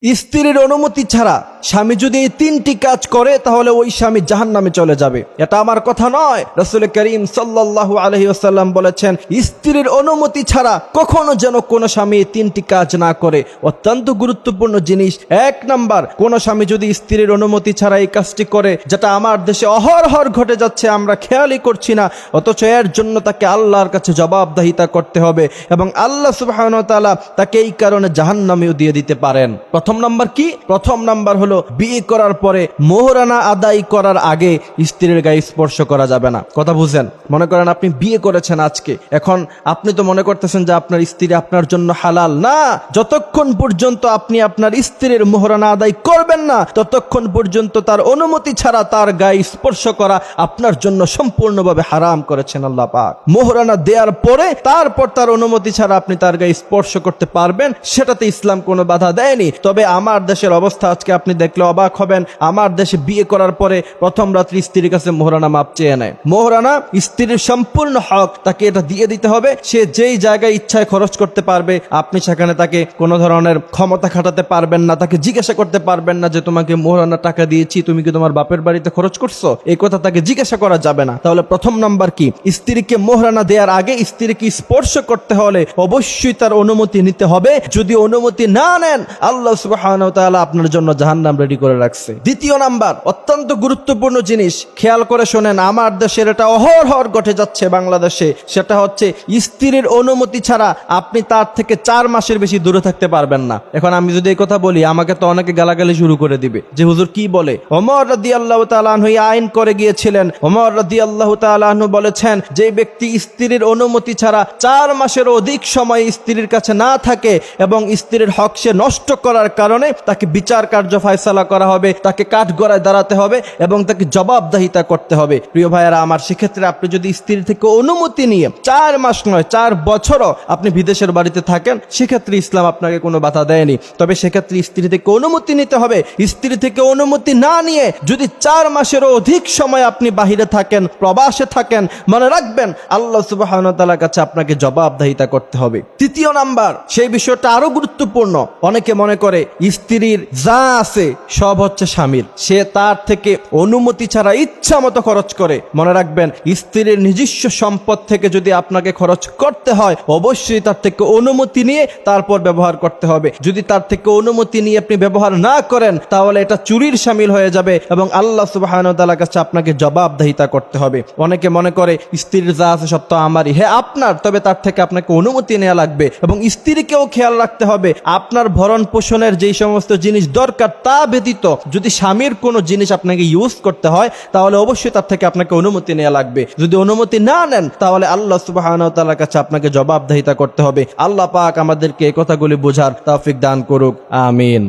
স্ত্রীর অনুমতি ছাড়া স্বামী যদি এই তিনটি কাজ করে তাহলে ওই স্বামী জাহান্নামে চলে যাবে। এটা আমার কথা নয়, রাসূল করিম সাল্লাল্লাহু আলাইহি ওয়াসাল্লাম বলেছেন স্ত্রীর অনুমতি ছাড়া কখনো যেন কোনো স্বামী এই তিনটি কাজ না করে। অত্যন্ত গুরুত্বপূর্ণ জিনিস। এক নাম্বার, কোন স্বামী যদি স্ত্রীর অনুমতি ছাড়া এই কাজটি করে, যেটা আমার দেশে অহরহর ঘটে যাচ্ছে, আমরা খেয়ালই করছি না, অথচ এর জন্য তাকে আল্লাহর কাছে জবাবদিহিতা করতে হবে এবং আল্লাহ সুবহানাহু ওয়া তাআলা তাকে এই কারণে জাহান্নামেও দিয়ে দিতে পারেন। প্রথম নাম্বার কি? প্রথম নাম্বার হলো বিয়ে করার পরে মোহরানা আদায় করার আগে স্ত্রীর গায়ে স্পর্শ করা যাবে না। কথা বুঝেন? মনে করেন আপনি বিয়ে করেছেন আজকে, এখন আপনি তো মনে করতেছেন যে আপনার স্ত্রী আপনার জন্য হালাল না। যতক্ষণ পর্যন্ত আপনি আপনার স্ত্রীর মোহরানা আদায় করবেন না, ততক্ষণ পর্যন্ত তার অনুমতি ছাড়া তার গায়ে স্পর্শ করা আপনার জন্য সম্পূর্ণভাবে হারাম করেছেন আল্লাহ পাক। মোহরানা দেওয়ার পরে তারপর তার অনুমতি ছাড়া আপনি তার গায়ে স্পর্শ করতে পারবেন, সেটাতে ইসলাম কোনো বাধা দেয়নি। তবে আমার দেশের অবস্থা আজকে আপনি দেখলে অবাক হবেন। আমার দেশে বিয়ে করার পরে প্রথম রাত্রি স্ত্রীর কাছে মোহরানা মাপ চেয়ে নেয়। মোহরানা স্ত্রীর সম্পূর্ণ হক, তাকে এটা দিয়ে দিতে হবে। সে যেই জায়গায় ইচ্ছায় খরচ করতে পারবে, আপনি সেখানে তাকে কোনো ধরনের ক্ষমতা খাটাতে পারবেন না, তাকে জিজ্ঞাসা করতে পারবেন না যে তোমাকে মোহরানা টাকা দিয়েছি, তুমি কি তোমার বাপের বাড়িতে খরচ করছো, এই কথা তাকে জিজ্ঞাসা করা যাবে না। তাহলে প্রথম নাম্বার কি? স্ত্রীকে মোহরানা দেওয়ার আগে স্ত্রীকে স্পর্শ করতে হলে অবশ্যই তার অনুমতি নিতে হবে। যদি অনুমতি না নেন, আল্লাহ সুবহানাহু ওয়া তাআলা আপনার জন্য জাহান্নাম রেডি করে রাখছে। দ্বিতীয় নাম্বার, অত্যন্ত গুরুত্বপূর্ণ জিনিস, খেয়াল করে শোনেন। আমার দেশের এটা অহরহর ঘটে যাচ্ছে বাংলাদেশে। সেটা হচ্ছে স্ত্রীর অনুমতি ছাড়া আপনি তার থেকে 4 মাসের বেশি দূরে থাকতে পারবেন না। এখন আমি যদি এই কথা বলি, আমাকে তো অনেকে গালাগালি শুরু করে দিবে যে হুজুর কি বলে। ওমর রাদিয়াল্লাহু তাআলা আনহু আইন করে গিয়েছিলেন। ওমর রাদিয়াল্লাহু তাআলা আনহু বলেছেন, যে ব্যক্তি স্ত্রীর অনুমতি ছাড়া 4 মাসের অধিক সময় স্ত্রীর কাছে না থাকে এবং স্ত্রীর হক সে নষ্ট করার কারণে তাকে বিচার কার্য ফয়সালা করা হবে, তাকে কাঠগড়ায় দাঁড়াতে হবে এবং তাকে জবাবদিহিতা করতে হবে। প্রিয় ভাইয়েরা আমার, সেক্ষেত্রে আপনি যদি স্ত্রী থেকে অনুমতি নিয়ে 4 মাস নয় 4 বছরও আপনি বিদেশের বাড়িতে থাকেন, সেক্ষেত্রে ইসলাম আপনাকে কোনো বাধা দেয়নি। তবে সেক্ষেত্রে স্ত্রী থেকে অনুমতি নিতে হবে। স্ত্রী থেকে অনুমতি না নিয়ে যদি 4 মাসেরও অধিক সময় আপনি বাহিরে থাকেন, প্রবাসে থাকেন, মনে রাখবেন আল্লাহ সুবহানাহু ওয়া তাআলার কাছে আপনাকে জবাবদিহিতা করতে হবে। তৃতীয় নাম্বার, সেই বিষয়টা আরো গুরুত্বপূর্ণ। অনেকে মনে করে স্ত্রীর যা আছে সব হচ্ছে স্বামীর, সে তার থেকে অনুমতি ছাড়া ইচ্ছা মতো খরচ করে। মনে রাখবেন, স্ত্রীর নিজস্ব সম্পদ থেকে যদি আপনাকে খরচ করতে হয়, অবশ্যই তার থেকে অনুমতি নিয়ে তারপর ব্যবহার করতে হবে। যদি তার থেকে অনুমতি নিয়ে আপনি ব্যবহার না করেন, তাহলে এটা চুরির শামিল হয়ে যাবে এবং আল্লাহ সুবহানাহু ওয়া তাআলার কাছে আপনাকে জবাবদিহিতা করতে হবে। অনেকে মনে করে স্ত্রীর যা আছে সব তো আমারই। হ্যাঁ আপনার, তবে তার থেকে আপনাকে অনুমতি নেওয়া লাগবে এবং স্ত্রীকেও খেয়াল রাখতে হবে আপনার ভরণ পোষণের যেই সমস্ত জিনিস দরকার তা ব্যতীত যদি স্বামীর কোনো জিনিস আপনাকে ইউজ করতে হয়, তাহলে অবশ্যই তার থেকে আপনাকে অনুমতি নেওয়া লাগবে। যদি অনুমতি না নেন, তাহলে আল্লাহ সুবহানাহু ওয়া তাআলার কাছে আপনাকে জবাবদিহিতা করতে হবে। আল্লাহ পাক আমাদেরকে এই কথাগুলি বোঝার তৌফিক দান করুক। আমিন।